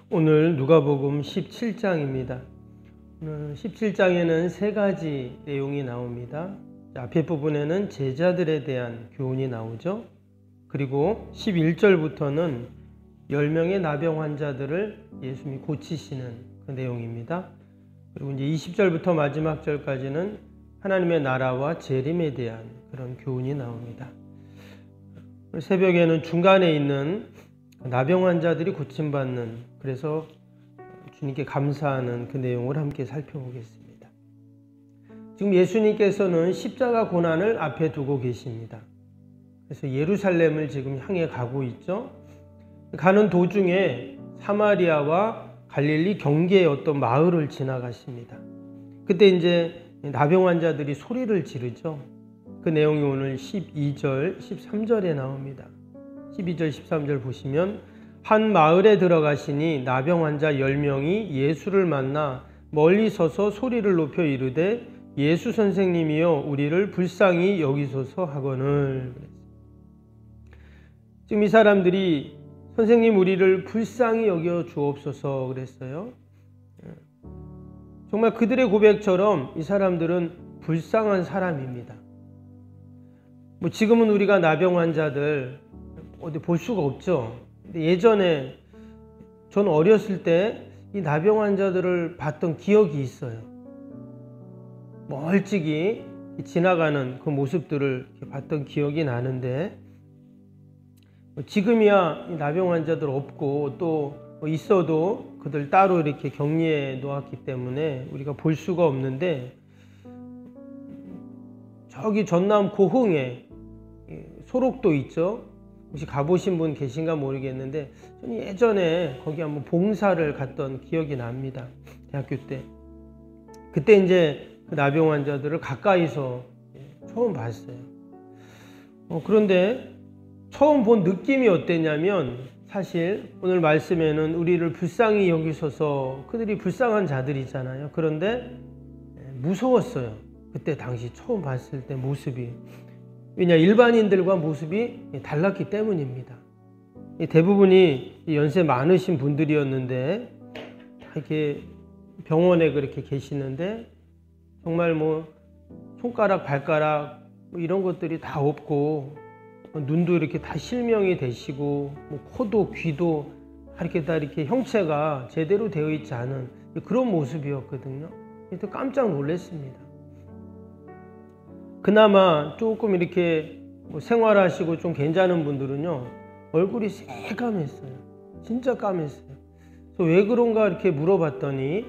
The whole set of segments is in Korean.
오늘 누가복음 17장입니다. 오늘 17장에는 세 가지 내용이 나옵니다. 앞에 부분에는 제자들에 대한 교훈이 나오죠. 그리고 11절부터는 10명의 나병 환자들을 예수님이 고치시는 그 내용입니다. 그리고 이제 20절부터 마지막 절까지는 하나님의 나라와 재림에 대한 그런 교훈이 나옵니다. 새벽에는 중간에 있는 나병 환자들이 고침받는, 그래서 주님께 감사하는 그 내용을 함께 살펴보겠습니다. 지금 예수님께서는 십자가 고난을 앞에 두고 계십니다. 그래서 예루살렘을 지금 향해 가고 있죠. 가는 도중에 사마리아와 갈릴리 경계의 어떤 마을을 지나가십니다. 그때 이제 나병 환자들이 소리를 지르죠. 그 내용이 오늘 12절, 13절에 나옵니다. 12절, 13절 보시면 한 마을에 들어가시니 나병 환자 10명이 예수를 만나 멀리 서서 소리를 높여 이르되 예수 선생님이여 우리를 불쌍히 여기소서 하거늘. 지금 이 사람들이 선생님 우리를 불쌍히 여겨 주옵소서 그랬어요. 정말 그들의 고백처럼 이 사람들은 불쌍한 사람입니다. 지금은 우리가 나병 환자들 어디 볼 수가 없죠. 근데 예전에 전 어렸을 때 이 나병 환자들을 봤던 기억이 있어요. 멀찍이 지나가는 그 모습들을 봤던 기억이 나는데, 지금이야 이 나병 환자들 없고 또 있어도 그들 따로 이렇게 격리해 놓았기 때문에 우리가 볼 수가 없는데, 저기 전남 고흥에 소록도 있죠. 혹시 가보신 분 계신가 모르겠는데 저는 예전에 거기 한번 봉사를 갔던 기억이 납니다. 대학교 때. 그때 이제 그 나병 환자들을 가까이서 처음 봤어요. 그런데 처음 본 느낌이 어땠냐면, 사실 오늘 말씀에는 우리를 불쌍히 여기소서, 그들이 불쌍한 자들이잖아요. 그런데 무서웠어요. 그때 당시 처음 봤을 때 모습이. 왜냐, 일반인들과 모습이 달랐기 때문입니다. 대부분이 연세 많으신 분들이었는데 이렇게 병원에 그렇게 계시는데 정말 손가락, 발가락 이런 것들이 다 없고, 눈도 이렇게 다 실명이 되시고, 코도 귀도 이렇게 다 이렇게 형체가 제대로 되어 있지 않은 그런 모습이었거든요. 그래서 깜짝 놀랐습니다. 그나마 조금 이렇게 생활하시고 좀 괜찮은 분들은요, 얼굴이 새까맸어요. 진짜 까맸어요. 그래서 왜 그런가 이렇게 물어봤더니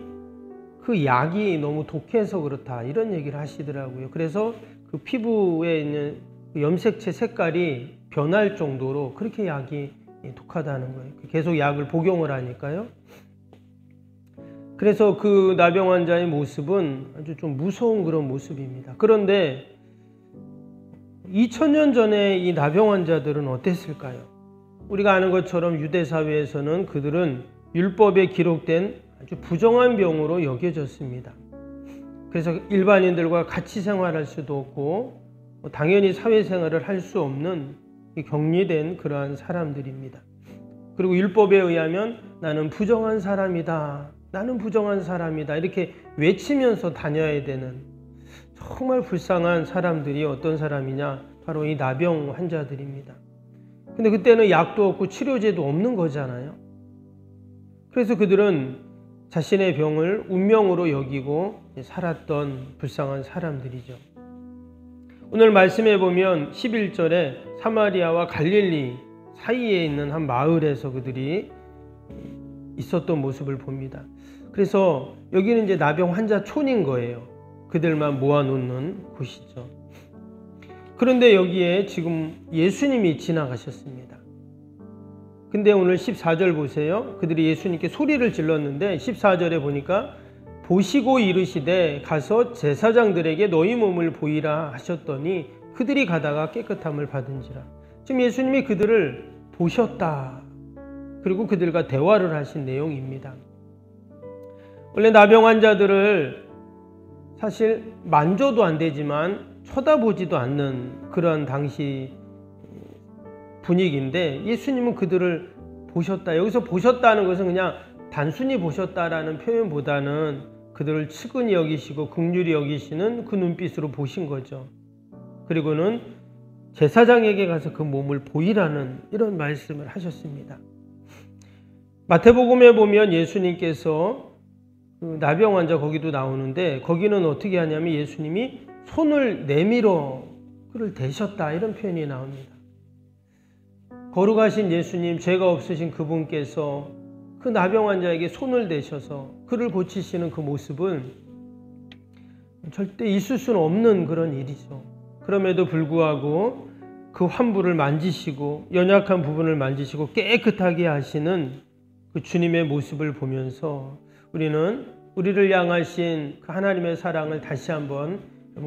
그 약이 너무 독해서 그렇다 이런 얘기를 하시더라고요. 그래서 그 피부에 있는 염색체 색깔이 변할 정도로 그렇게 약이 독하다는 거예요. 계속 약을 복용을 하니까요. 그래서 그 나병 환자의 모습은 아주 좀 무서운 그런 모습입니다. 그런데 2000년 전에 이 나병 환자들은 어땠을까요? 우리가 아는 것처럼 유대 사회에서는 그들은 율법에 기록된 아주 부정한 병으로 여겨졌습니다. 그래서 일반인들과 같이 생활할 수도 없고 당연히 사회생활을 할 수 없는 격리된 그러한 사람들입니다. 그리고 율법에 의하면 나는 부정한 사람이다, 나는 부정한 사람이다 이렇게 외치면서 다녀야 되는 정말 불쌍한 사람들이 어떤 사람이냐, 바로 이 나병 환자들입니다. 근데 그때는 약도 없고 치료제도 없는 거잖아요. 그래서 그들은 자신의 병을 운명으로 여기고 살았던 불쌍한 사람들이죠. 오늘 말씀해 보면 11절에 사마리아와 갈릴리 사이에 있는 한 마을에서 그들이 있었던 모습을 봅니다. 그래서 여기는 이제 나병 환자촌인 거예요. 그들만 모아놓는 곳이죠. 그런데 여기에 지금 예수님이 지나가셨습니다. 근데 오늘 14절 보세요. 그들이 예수님께 소리를 질렀는데 14절에 보니까 보시고 이르시되 가서 제사장들에게 너희 몸을 보이라 하셨더니 그들이 가다가 깨끗함을 받은지라. 지금 예수님이 그들을 보셨다. 그리고 그들과 대화를 하신 내용입니다. 원래 나병 환자들을 사실 만져도 안 되지만 쳐다보지도 않는 그런 당시 분위기인데, 예수님은 그들을 보셨다. 여기서 보셨다는 것은 그냥 단순히 보셨다라는 표현보다는 그들을 측은히 여기시고 긍휼히 여기시는 그 눈빛으로 보신 거죠. 그리고는 제사장에게 가서 그 몸을 보이라는 이런 말씀을 하셨습니다. 마태복음에 보면 예수님께서 그 나병 환자 거기도 나오는데 거기는 어떻게 하냐면 예수님이 손을 내밀어 그를 대셨다 이런 표현이 나옵니다. 거룩하신 예수님, 죄가 없으신 그분께서 그 나병 환자에게 손을 대셔서 그를 고치시는 그 모습은 절대 있을 수는 없는 그런 일이죠. 그럼에도 불구하고 그 환부를 만지시고 연약한 부분을 만지시고 깨끗하게 하시는 그 주님의 모습을 보면서 우리는 우리를 향하신 그 하나님의 사랑을 다시 한번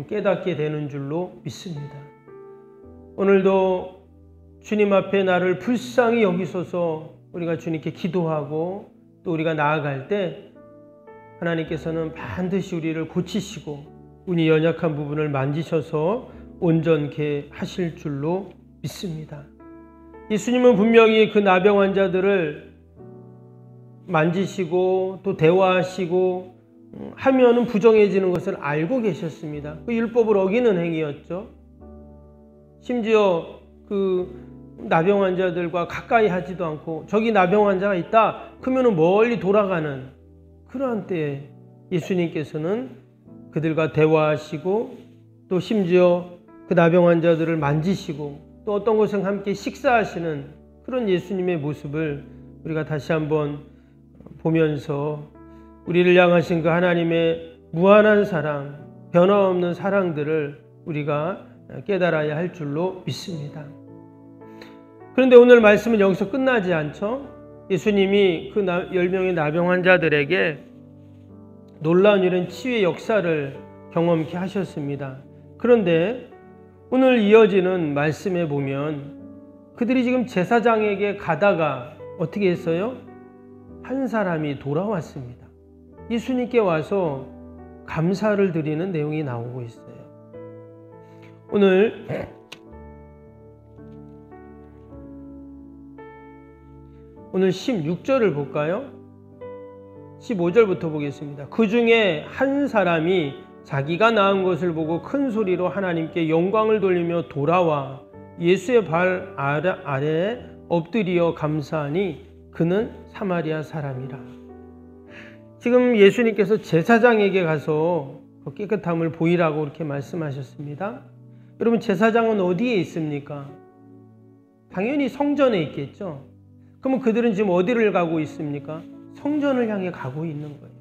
깨닫게 되는 줄로 믿습니다. 오늘도 주님 앞에 나를 불쌍히 여기소서 우리가 주님께 기도하고 또 우리가 나아갈 때 하나님께서는 반드시 우리를 고치시고 우리 연약한 부분을 만지셔서 온전케 하실 줄로 믿습니다. 예수님은 분명히 그 나병 환자들을 만지시고 또 대화하시고 하면은 부정해지는 것을 알고 계셨습니다. 그 율법을 어기는 행위였죠. 심지어 그 나병 환자들과 가까이 하지도 않고 저기 나병 환자가 있다 그러면은 멀리 돌아가는 그러한 때에 예수님께서는 그들과 대화하시고 또 심지어 그 나병 환자들을 만지시고 또 어떤 곳은 함께 식사하시는 그런 예수님의 모습을 우리가 다시 한번 보면서 우리를 향하신 그 하나님의 무한한 사랑, 변함없는 사랑들을 우리가 깨달아야 할 줄로 믿습니다. 그런데 오늘 말씀은 여기서 끝나지 않죠. 예수님이 그 10명의 나병 환자들에게 놀라운 이런 치유의 역사를 경험케 하셨습니다. 그런데 오늘 이어지는 말씀에 보면 그들이 지금 제사장에게 가다가 어떻게 했어요? 한 사람이 돌아왔습니다. 예수님께 와서 감사를 드리는 내용이 나오고 있어요. 오늘 16절을 볼까요? 15절부터 보겠습니다. 그 중에 한 사람이 자기가 나은 것을 보고 큰 소리로 하나님께 영광을 돌리며 돌아와 예수의 발 아래에 엎드려 감사하니 그는 사마리아 사람이라. 지금 예수님께서 제사장에게 가서 그 깨끗함을 보이라고 이렇게 말씀하셨습니다. 여러분, 제사장은 어디에 있습니까? 당연히 성전에 있겠죠. 그러면 그들은 지금 어디를 가고 있습니까? 성전을 향해 가고 있는 거예요.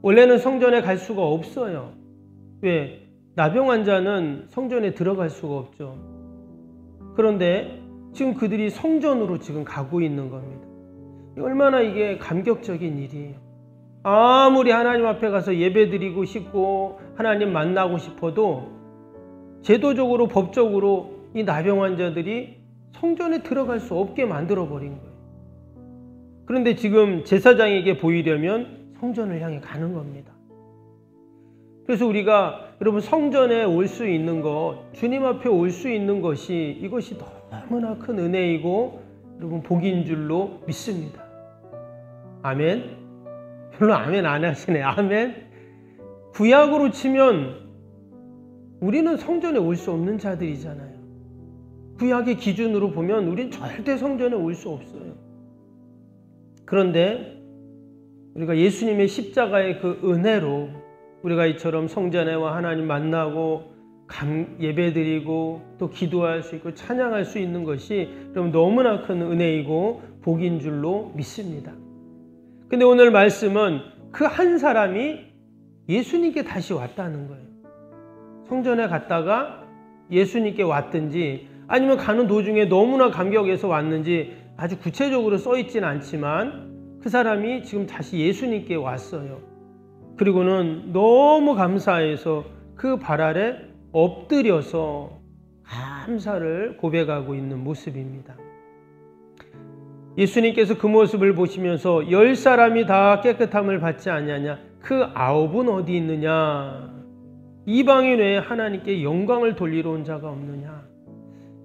원래는 성전에 갈 수가 없어요. 왜? 나병 환자는 성전에 들어갈 수가 없죠. 그런데 지금 그들이 성전으로 지금 가고 있는 겁니다. 얼마나 이게 감격적인 일이에요. 아무리 하나님 앞에 가서 예배드리고 싶고 하나님 만나고 싶어도 제도적으로 법적으로 이 나병 환자들이 성전에 들어갈 수 없게 만들어버린 거예요. 그런데 지금 제사장에게 보이려면 성전을 향해 가는 겁니다. 그래서 우리가 여러분 성전에 올 수 있는 것, 주님 앞에 올 수 있는 것이 이것이 너무나 큰 은혜이고 여러분 복인 줄로 믿습니다. 아멘? 별로 아멘 안 하시네. 아멘? 구약으로 치면 우리는 성전에 올 수 없는 자들이잖아요. 구약의 기준으로 보면 우리는 절대 성전에 올 수 없어요. 그런데 우리가 예수님의 십자가의 그 은혜로 우리가 이처럼 성전에 와 하나님 만나고 예배드리고 또 기도할 수 있고 찬양할 수 있는 것이 여러분 너무나 큰 은혜이고 복인 줄로 믿습니다. 근데 오늘 말씀은 그 한 사람이 예수님께 다시 왔다는 거예요. 성전에 갔다가 예수님께 왔든지 아니면 가는 도중에 너무나 감격해서 왔는지 아주 구체적으로 써있지는 않지만 그 사람이 지금 다시 예수님께 왔어요. 그리고는 너무 감사해서 그 발 아래 엎드려서 감사를 고백하고 있는 모습입니다. 예수님께서 그 모습을 보시면서 10사람이 다 깨끗함을 받지 않냐냐, 그 9은 어디 있느냐, 이방인 외에 하나님께 영광을 돌리러 온 자가 없느냐.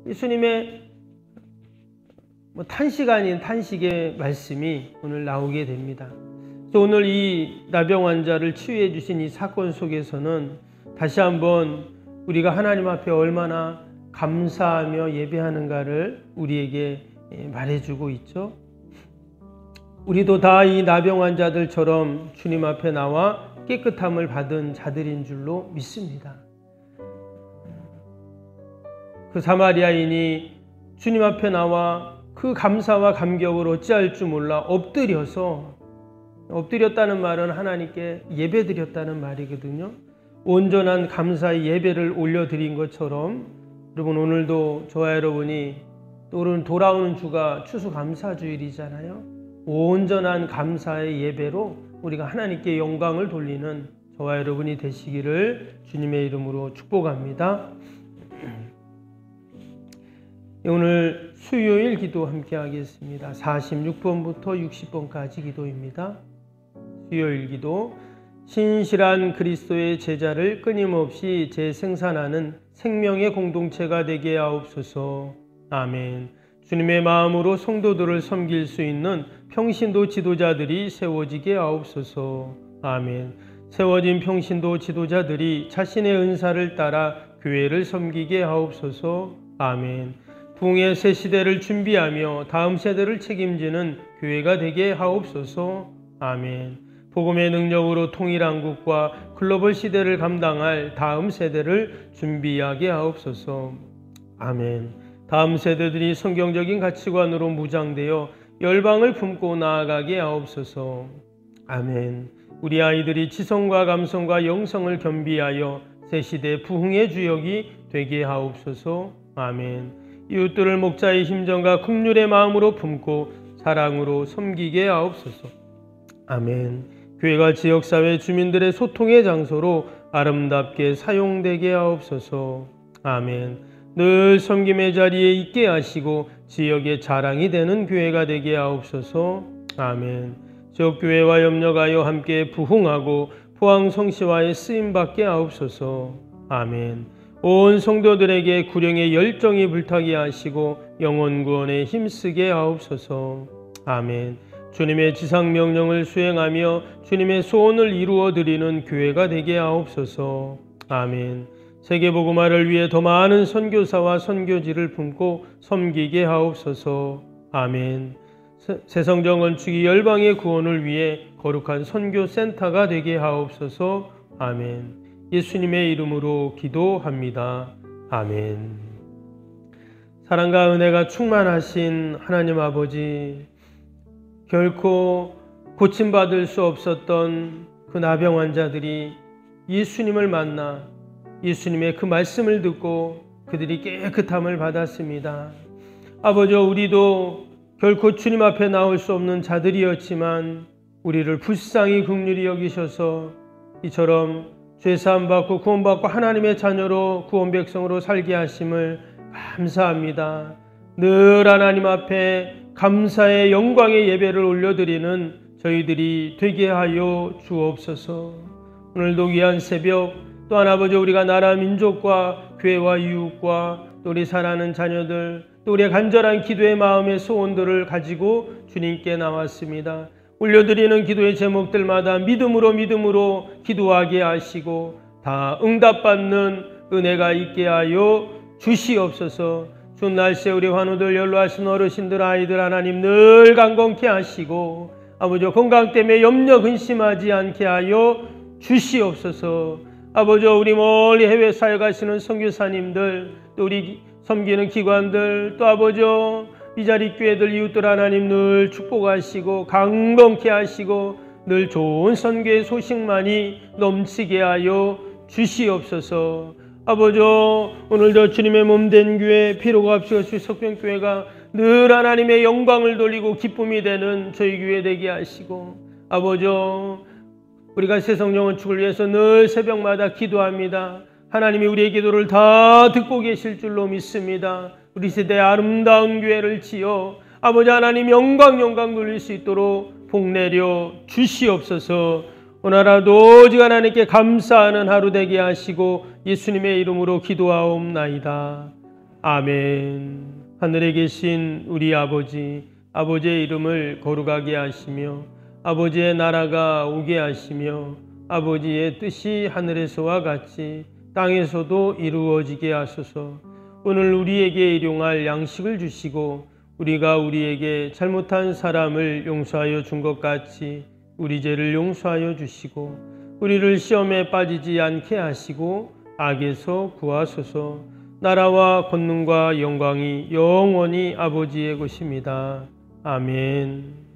예수님의 탄식 아닌 탄식의 말씀이 오늘 나오게 됩니다. 오늘 이 나병 환자를 치유해 주신 이 사건 속에서는 다시 한번 우리가 하나님 앞에 얼마나 감사하며 예배하는가를 우리에게 말해주고 있죠. 우리도 다 이 나병 환자들처럼 주님 앞에 나와 깨끗함을 받은 자들인 줄로 믿습니다. 그 사마리아인이 주님 앞에 나와 그 감사와 감격을 어찌할 줄 몰라 엎드렸다는 말은 하나님께 예배드렸다는 말이거든요. 온전한 감사의 예배를 올려드린 것처럼 여러분, 오늘도 저와 여러분이 또 돌아오는 주가 추수감사주일이잖아요. 온전한 감사의 예배로 우리가 하나님께 영광을 돌리는 저와 여러분이 되시기를 주님의 이름으로 축복합니다. 오늘 수요일 기도 함께 하겠습니다. 46번부터 60번까지 기도입니다. 수요일 기도. 신실한 그리스도의 제자를 끊임없이 재생산하는 생명의 공동체가 되게 하옵소서. 아멘. 주님의 마음으로 성도들을 섬길 수 있는 평신도 지도자들이 세워지게 하옵소서. 아멘. 세워진 평신도 지도자들이 자신의 은사를 따라 교회를 섬기게 하옵소서. 아멘. 부흥의 새 시대를 준비하며 다음 세대를 책임지는 교회가 되게 하옵소서. 아멘. 복음의 능력으로 통일한국과 글로벌 시대를 감당할 다음 세대를 준비하게 하옵소서. 아멘. 다음 세대들이 성경적인 가치관으로 무장되어 열방을 품고 나아가게 하옵소서. 아멘. 우리 아이들이 지성과 감성과 영성을 겸비하여 새 시대 부흥의 주역이 되게 하옵소서. 아멘. 이웃들을 목자의 심정과 긍휼의 마음으로 품고 사랑으로 섬기게 하옵소서. 아멘. 교회가 지역사회 주민들의 소통의 장소로 아름답게 사용되게 하옵소서. 아멘. 늘 섬김의 자리에 있게 하시고 지역의 자랑이 되는 교회가 되게 하옵소서. 아멘. 지역교회와 협력하여 함께 부흥하고 포항 성시와의 쓰임받게 하옵소서. 아멘. 온 성도들에게 구령의 열정이 불타게 하시고 영혼 구원에 힘쓰게 하옵소서. 아멘. 주님의 지상명령을 수행하며 주님의 소원을 이루어드리는 교회가 되게 하옵소서. 아멘. 세계복음화를 위해 더 많은 선교사와 선교지를 품고 섬기게 하옵소서. 아멘. 새성정 건축이 열방의 구원을 위해 거룩한 선교센터가 되게 하옵소서. 아멘. 예수님의 이름으로 기도합니다. 아멘. 사랑과 은혜가 충만하신 하나님 아버지, 결코 고침받을 수 없었던 그 나병 환자들이 예수님을 만나 예수님의 그 말씀을 듣고 그들이 깨끗함을 받았습니다. 아버지, 우리도 결코 주님 앞에 나올 수 없는 자들이었지만 우리를 불쌍히 긍휼히 여기셔서 이처럼 죄사함 받고 구원받고 하나님의 자녀로 구원 백성으로 살게 하심을 감사합니다. 늘 하나님 앞에 감사의 영광의 예배를 올려드리는 저희들이 되게 하여 주옵소서. 오늘도 귀한 새벽 또한 아버지, 우리가 나라 민족과 교회와 이웃과 또 우리 사랑하는 자녀들 또 우리의 간절한 기도의 마음의 소원들을 가지고 주님께 나왔습니다. 올려드리는 기도의 제목들마다 믿음으로 기도하게 하시고 다 응답받는 은혜가 있게 하여 주시옵소서. 준 날씨에 우리 환우들, 연로하신 어르신들, 아이들 하나님 늘 강건케 하시고 아버지, 건강 때문에 염려 근심하지 않게 하여 주시옵소서. 아버지, 우리 멀리 해외 사역하시는 선교사님들 또 우리 섬기는 기관들 또 아버지 이 자리 교회들 이웃들 하나님 늘 축복하시고 강건케 하시고 늘 좋은 선교의 소식만이 넘치게 하여 주시옵소서. 아버지, 오늘도 주님의 몸된 교회 피로가 없이 석병교회가 늘 하나님의 영광을 돌리고 기쁨이 되는 저희 교회 되게 하시고 아버지, 우리가 새성령 건축을 위해서 늘 새벽마다 기도합니다. 하나님이 우리의 기도를 다 듣고 계실 줄로 믿습니다. 우리 세대의 아름다운 교회를 지어 아버지 하나님 영광 돌릴 수 있도록 복내려 주시옵소서. 오늘 하루도 오직 하나님께 감사하는 하루 되게 하시고 예수님의 이름으로 기도하옵나이다. 아멘. 하늘에 계신 우리 아버지, 아버지의 이름을 거룩하게 하시며 아버지의 나라가 오게 하시며 아버지의 뜻이 하늘에서와 같이 땅에서도 이루어지게 하소서. 오늘 우리에게 일용할 양식을 주시고 우리가 우리에게 잘못한 사람을 용서하여 준 것 같이 우리 죄를 용서하여 주시고 우리를 시험에 빠지지 않게 하시고 악에서 구하소서. 나라와 권능과 영광이 영원히 아버지의 것입니다. 아멘.